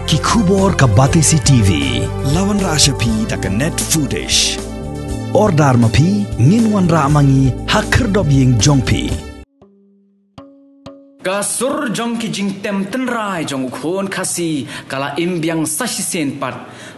ki khubor ka Batesi TV lawan ra ashapi tak net footage ordar mapi nginwan ra mangi hakher dob yeng jongpi Kasur jong ki jing tem tenrai jong ukhon khasi kala imbyang sasisen pat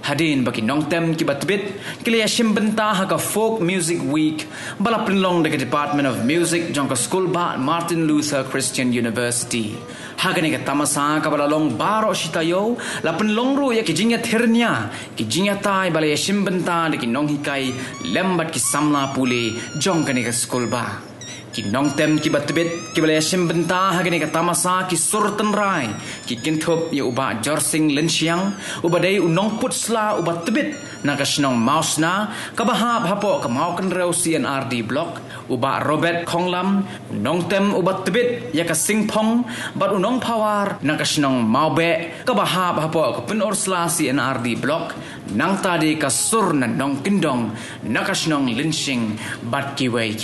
hadin baki nong tem ki batbit kiliya shimbenta ha ka folk music week bala prinlong de Department of Music jong ka school ba Martin Luther Christian University hagani ka tamasa ka bala long baro shitayo la prinlong ru ya ki jingya thernya ki jingya tai bala ya shimbenta de ki nong hikai lembat ki samla pule jong kani ka school ba ki nong tem ki batbit ki bala yashim benta hagani ka tamasa ki surtan rai ki kinthop ya uba jorsing lensiang uba dei unong putsla uba tbit na ka snong mausna ka baha hapo ka mau kan reu CNRD block uba Robert Khonglam nong tem uba tbit ya ka singpong bat unong pawar na ka snong maube ka baha hapo ka penursla CNRD block nang tadi ka sur na nong kindong na ka snong lensing bat kiwei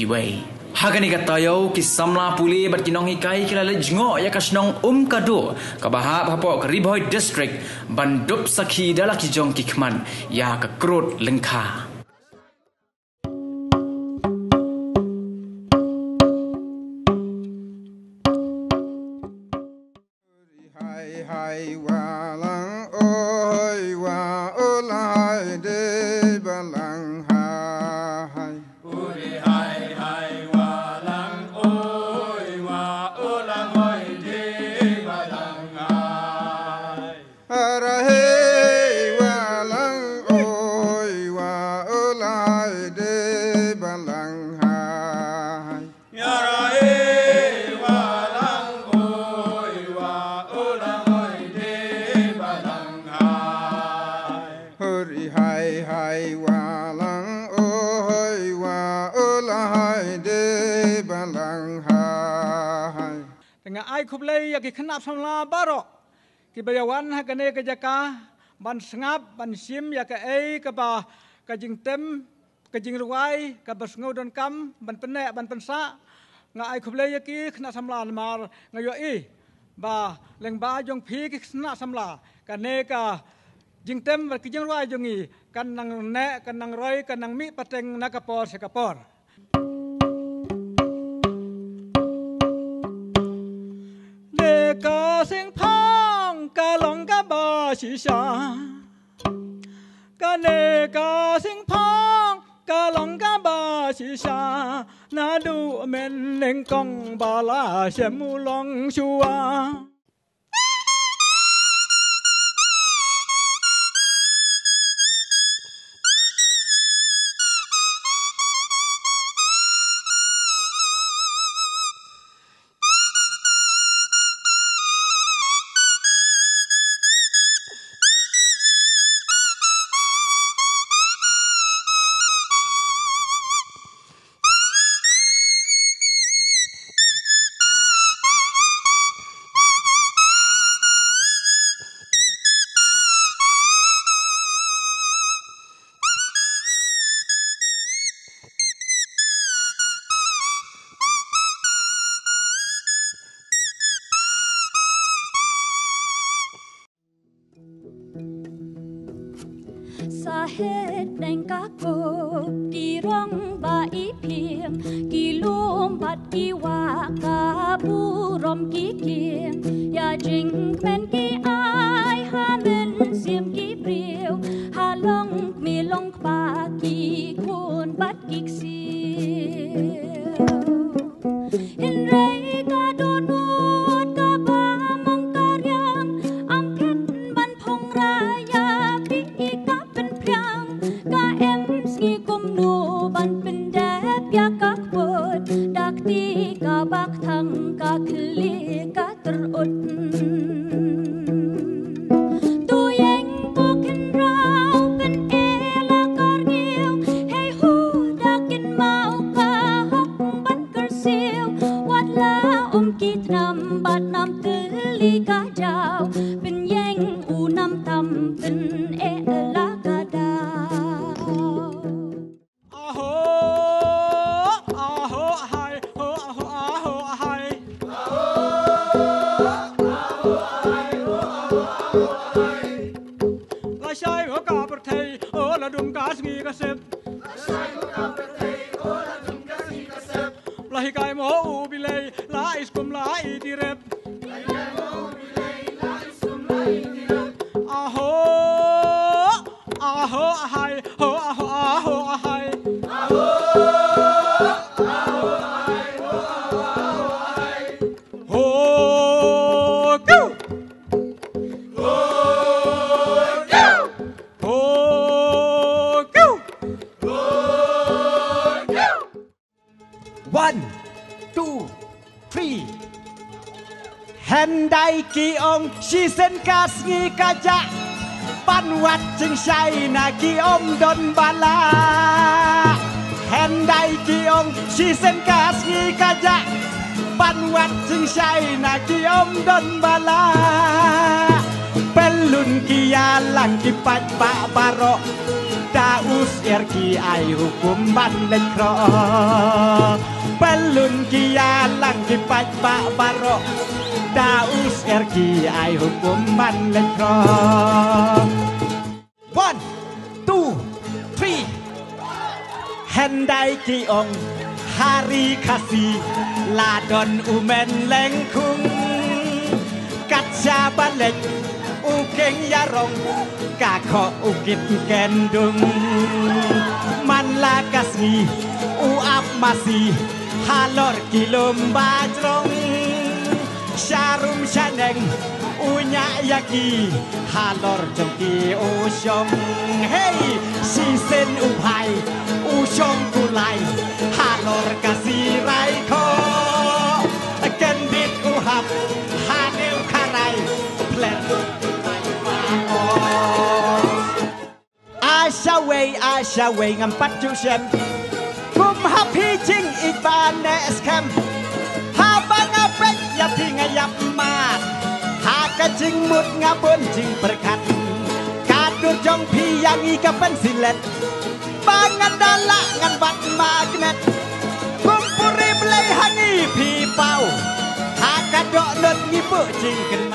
hagani ka tayo ki samla puli bat kinong hikai kila lejngo ya kasnong kado ka bahap hapo ka Riboy district bandup sakhi dala ki jong ki khman ya ka krut lengkha hai walang oi wa olai de balang hai ai khub lei ya ki khnap samla baro ki bayawan ha kane ka jaka ban sngap ban sim ya ka ei ka ba ka jing tem ka jing ruai ka bas ngau don kam ban pene ban pensa nga ai khub lei ya ki khna samla mar nga yo i ba leng ba jong phi ki khna samla ka ne ka jing tem ba ki jing ruai jong i kan nang ne kan nang roi kan nang mi pateng na ka por se ka por ka sing phong ka long ka ba shi sha ka ne ka sing phong ka long ka ba shi sha na du men leng kong ba la shem mu long shua sa hết đành các cô đi rong ba ý phiền kỳ lúm bát kỳ hoa cả bu rom kỳ kiềng ya jing men kỳ ai ha men xiêm kỳ priêu ha long mi long pa kỳ khôn bát kỳ xiêu in rei ka don nuốt ka ba mong ka riang ang khet ban phong ra ya kỳ ka pen priang ka em ski kom no ban pen dep ya ka kwot dak ti ka bak thang ka khli ka terut tu yang ko ken rau pen ela kar giu hey hu dakin mau ka hok ban kar siu wat la kit nam bat nam tili ka jaw pen yang u nam tam pen ela ka daw aho aho hai ho aho hai aho aho hai ho aho hai Hendai ki ong si sen kas ngi kaja pan wat jeng sai na ki om don bala Hendai ki ong si sen kas ngi kaja pan wat jeng sai na ki om don bala Pelun ki yalang ki pat pa baro Daus erki ai hukum ban lekro Pelun ki yalang ki pat pa baro Daus erki ai hukum ban lekro 1, 2, 3 Hendai ki ong hari kasih ladon umen lengkung Kaca balik ukeng yarong Kako ukit gendung Man lakasni uap masih Halor kilom bajrong Syarum syaneng unya yaki Halor jongki usyong Hey sisen upai usyong kulai Halor kasih raiko Gendit uhap haneu karai Plen Asya way ngampat jusem Kum happy jing ibane eskem Habang apek ya ngayap mat Haka jing mut ngabun jing berkat Kadur jong pi yang ika pensilet Bangan dalak ngan bat magnet Kumpuri belai hangi pi pau Haka dok not ngipu jing